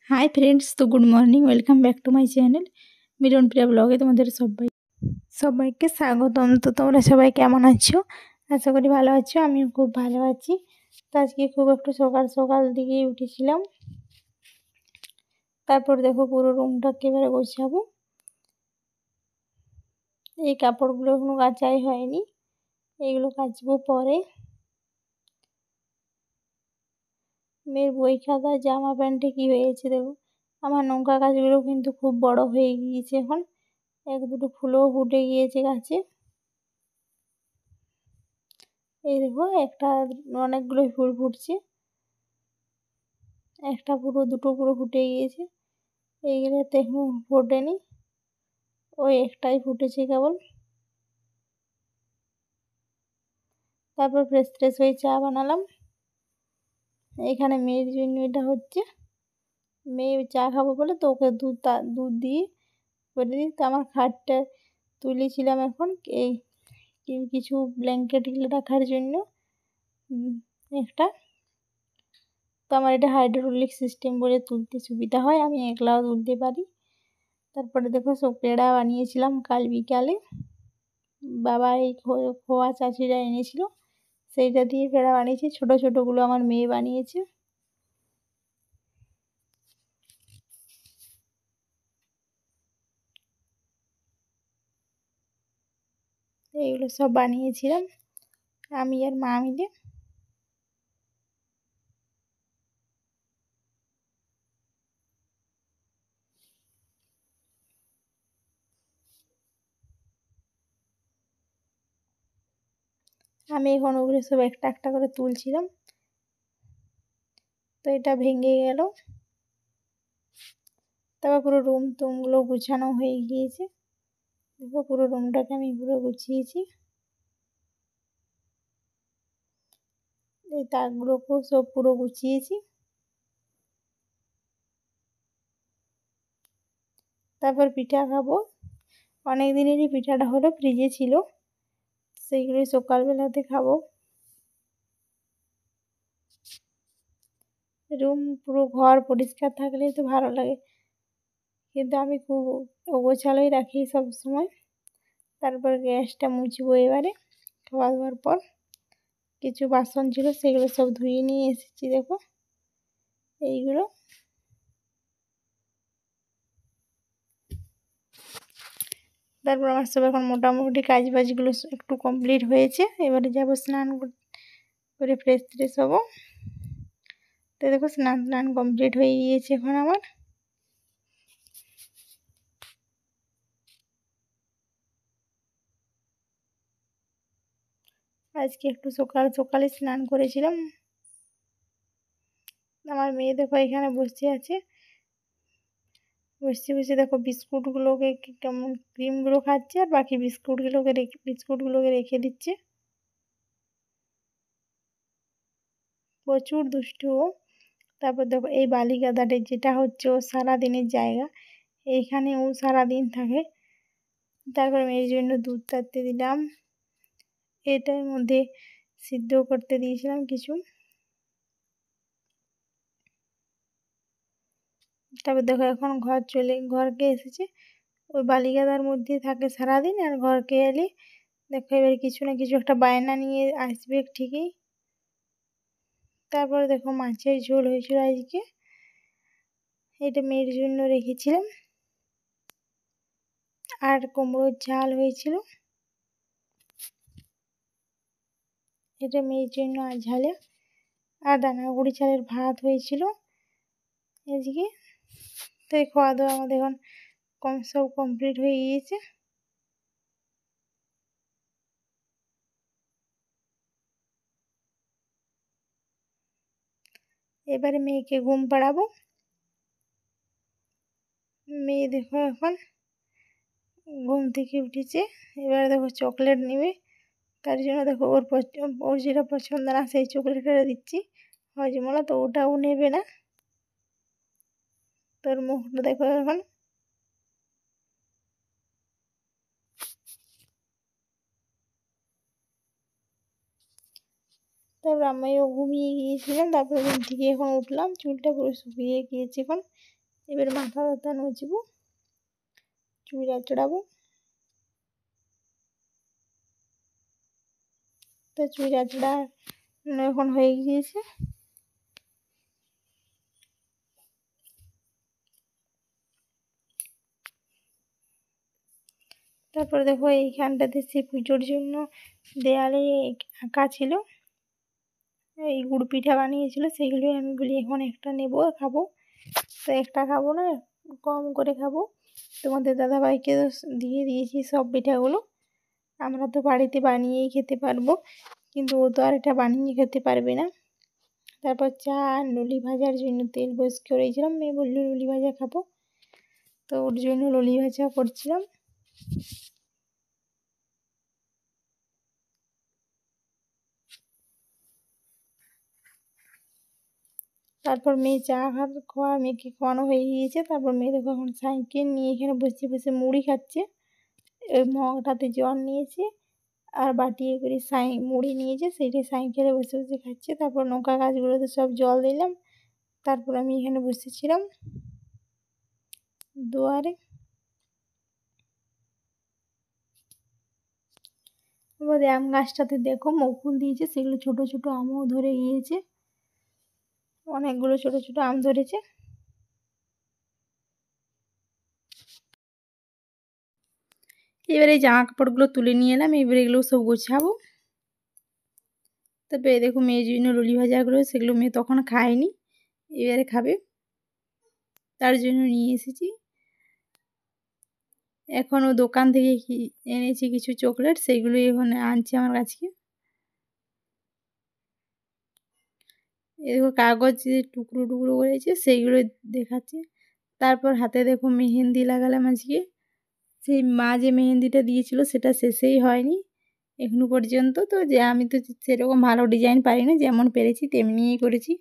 High friends, তো good morning, welcome back to my channel Milan Priya ব্লগে তোমাদের সবাইকে স্বাগতম। তো তোমরা সবাই কেমন আছো? আশা করি ভালো আছো। আমিও খুব ভালো আছি। তো আজকে খুব একটু সকাল সকাল দিকেই উঠেছিলাম। তারপর দেখো পুরো রুমটাকে এবারে গোছাবো। এই কাপড়গুলো এখনো কাচাই হয়নি, এইগুলো কাচবো পরে। মেয়ের বই খাতা জামা প্যান্টে কি হয়েছে দেখো। আমার লঙ্কা গাছগুলো কিন্তু খুব বড় হয়ে গিয়েছে, এখন এক দুটো ফুলও ফুটে গিয়েছে গাছে। এই দেখো একটা অনেকগুলোই ফুল ফুটছে, একটা পুরো দুটো পুরো ফুটে গিয়েছে। এইগুলোতে এখন ফোটেনি, ওই একটাই ফুটেছে কেবল। তারপর ফ্রেশ ফ্রেশ হয়ে চা বানালাম। এখানে মেয়ের জন্য এটা হচ্ছে, মেয়ে চা খাবো বলে তো ওকে দুধ দিয়ে করে দিই। তো আমার খাটটা তুলেছিলাম এখন এই কিছু ব্ল্যাঙ্কেট রাখার জন্য একটা। তো আমার এটা হাইড্রোলিক সিস্টেম বলে তুলতে সুবিধা হয়, আমি একলাও তুলতে পারি। তারপরে দেখো সব পেড়া বানিয়েছিলাম কাল বিকালে। বাবা এই খোয়া চাচিরা এনেছিল, সেইটা দিয়ে পেড়া বানিয়েছি। ছোট ছোটগুলো আমার মেয়ে বানিয়েছে। এইগুলো সব বানিয়েছিলাম আমি আর মা মিলে। আমি এখন ওগুলো সব একটা একটা করে তুলছিলাম। তো এটা ভেঙে গেল। তারপর পুরো টুমগুলো গুছানো হয়ে গিয়েছে। দেখো পুরো রুমটাকে আমি পুরো গুছিয়েছি। এই তাকগুলোকেও সব পুরো গুছিয়েছি। তারপর পিঠা খাবো। অনেক দিনেরই পিঠাটা হলো, ফ্রিজে ছিল, সেইগুলোই সকালবেলাতে খাবো। রুম পুরো ঘর পরিষ্কার থাকলেই তো ভালো লাগে, কিন্তু আমি খুব অগোছালোই রাখি সব সময়। তারপর গ্যাসটা মুছবো এবারে। খাওয়া দাওয়ার পর কিছু বাসন ছিল সেগুলো সব ধুয়ে নিয়ে এসেছি। দেখো এইগুলো। তারপর আমার সব এখন মোটামুটি কাজ বাজগুলো একটু কমপ্লিট হয়েছে। এবারে যাবো স্নান করে ফ্রেশ ট্রেশ হবো। তো দেখো স্নান কমপ্লিট হয়ে গিয়েছে এখন আমার। আজকে একটু সকাল সকালে স্নান করেছিলাম। আমার মেয়ে দেখো এখানে বসে আছে, বসে বসে দেখো বিস্কুটগুলোকে কেমন ক্রিমগুলো খাচ্ছে, আর বাকি বিস্কুটগুলোকে রেখে দিচ্ছে। প্রচুর দুষ্টু। তারপর দেখো এই বালিকাদাটা যেটা হচ্ছে ও সারাদিনের জায়গা, এইখানে ও সারাদিন থাকে। তারপর মেয়ের জন্য দুধ তাতে দিলাম, এটার মধ্যে সিদ্ধ করতে দিয়েছিলাম কিছু। তারপর দেখো এখন ঘরকে এসেছে। ওই বালিকাদার মধ্যে থাকে সারাদিন, আর ঘরকে এলে দেখো এবার কিছু না কিছু একটা বায়না নিয়ে আসবে ঠিকই। তারপরে দেখো মাছের ঝোল হয়েছিল আজকে, এটা মেয়ের জন্য রেখেছিলাম। আর কুমড়োর ঝাল হয়েছিল, এটা মেয়ের জন্য আর ঝালে। আর দানাগুড়ি চালের ভাত হয়েছিল আজকে। তো এই খাওয়া দাওয়া আমাদের এখন সব কমপ্লিট হয়ে গিয়েছে। এবারে মেয়েকে ঘুম পাড়াবো। মেয়ে দেখো এখন ঘুম থেকে উঠেছে। এবারে দেখো চকলেট নেবে, তার জন্য দেখো ওর যেটা পছন্দ না সেই চকলেটটা দিচ্ছি। হজমলা তো ওটাও নেবে না। তোর মুখটা দেখো এখন। তারপর আমিও ঘুমিয়ে গিয়েছিলাম। তারপর ঘুম থেকে এখন উঠলাম, চুলটা পুরো শুকিয়ে গিয়েছে এখন। এবার মাথা ব্যথা নচবো, চুল আঁচড়াবো। তো চুল আঁচড়া এখন হয়ে গিয়েছে। তারপরে দেখো এইখানটাতে সে পুজোর জন্য দেয়ালে আঁকা ছিল, এই গুড় পিঠা বানিয়েছিল, সেগুলোই আমি বলি এখন একটা নেবো খাবো। তো একটা খাবো না, কম করে খাবো। তোমাদের দাদাভাইকে দিয়ে দিয়েছি সব পিঠাগুলো। আমরা তো বাড়িতে বানিয়েই খেতে পারবো, কিন্তু ও তো আর এটা বানিয়ে খেতে পারবে না। তারপর চা আর লুলি ভাজার জন্য তেল বস করেছিলাম। মেয়ে বললো লুলি ভাজা খাবো, তো ওর জন্য লুলি ভাজা করছিলাম। তারপর মেয়ে চা মেয়েকে খাওয়ানো হয়ে গিয়েছে। তারপর মেয়ে দেখো এখন সাইকেল নিয়ে এখানে বসে বসে মুড়ি খাচ্ছে। ওই মগটাতে জল নিয়েছে আর বাটিয়ে করে মুড়ি নিয়েছে, সেইটাই সাইকেলে বসে বসে খাচ্ছে। তারপর নৌকা গাছগুলোতে সব জল দিলাম। তারপর আমি এখানে বসেছিলাম দুয়ারে। এবার আম গাছটাতে দেখো মুকুল দিয়েছে, সেগুলো ছোট ছোট আমও ধরে গিয়েছে, অনেকগুলো ছোট ছোট আম ধরেছে। এবারে এই জামা কাপড়গুলো তুলে নিয়ে এলাম, এবারে এগুলো সব গোছাবো। তারপরে দেখো মেয়ের জন্য লুলি ভাজাগুলো, সেগুলো মেয়ে তখন খায়নি, এবারে খাবে, তার জন্য নিয়ে এসেছি। এখনও দোকান থেকে এনেছি কিছু চকলেট, সেইগুলোই এখন আনছে আমার কাছে। এরকম কাগজ টুকরো টুকরো করেছে, সেইগুলো দেখাচ্ছে। তারপর হাতে দেখো মেহেন্দি লাগালাম আজকে। সেই মা যে মেহেন্দিটা দিয়েছিল সেটা শেষেই হয়নি এখনো পর্যন্ত। তো যে আমি তো সেরকম ভালো ডিজাইন পারি না, যেমন পেরেছি তেমনিই করেছি।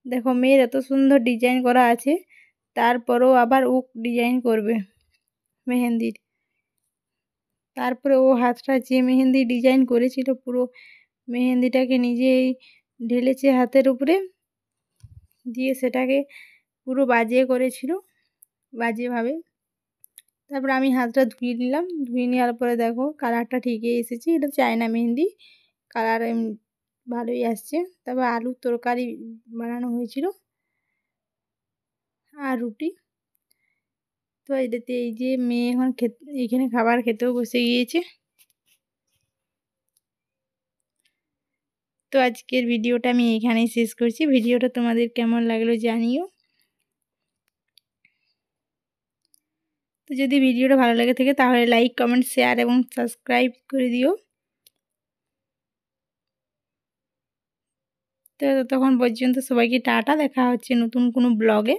দেখো মেয়ের এত সুন্দর ডিজাইন করা আছে, তারপরেও আবার ও ডিজাইন করবে মেহেন্দির। তারপরে ও হাতটা যে মেহেন্দি ডিজাইন করেছিল, পুরো মেহেন্দিটাকে নিজেই ঢেলেছে হাতের উপরে, দিয়ে সেটাকে পুরো বাজিয়ে করেছিল, বাজেভাবে। তারপর আমি হাতটা ধুয়ে নিলাম, ধুয়ে নেওয়ার পরে দেখো কালারটা ঠিকই এসেছে। এটা চায়না মেহেন্দি, কালার ভালোই আসছে। তারপর আলুর তরকারি বানানো হয়েছিল আর রুটি। তো এটাতে এই যে মেয়ে এখন এইখানে খাবার খেতেও বসে গিয়েছে। তো আজকের ভিডিওটা আমি এইখানেই শেষ করছি। ভিডিওটা তোমাদের কেমন লাগলো জানিও। তো যদি ভিডিওটা ভালো লাগে থাকে তাহলে লাইক, কমেন্ট, শেয়ার এবং সাবস্ক্রাইব করে দিও। তো ততক্ষণ পর্যন্ত সবাইকে টাটা, দেখা হচ্ছে নতুন কোনো ব্লগে।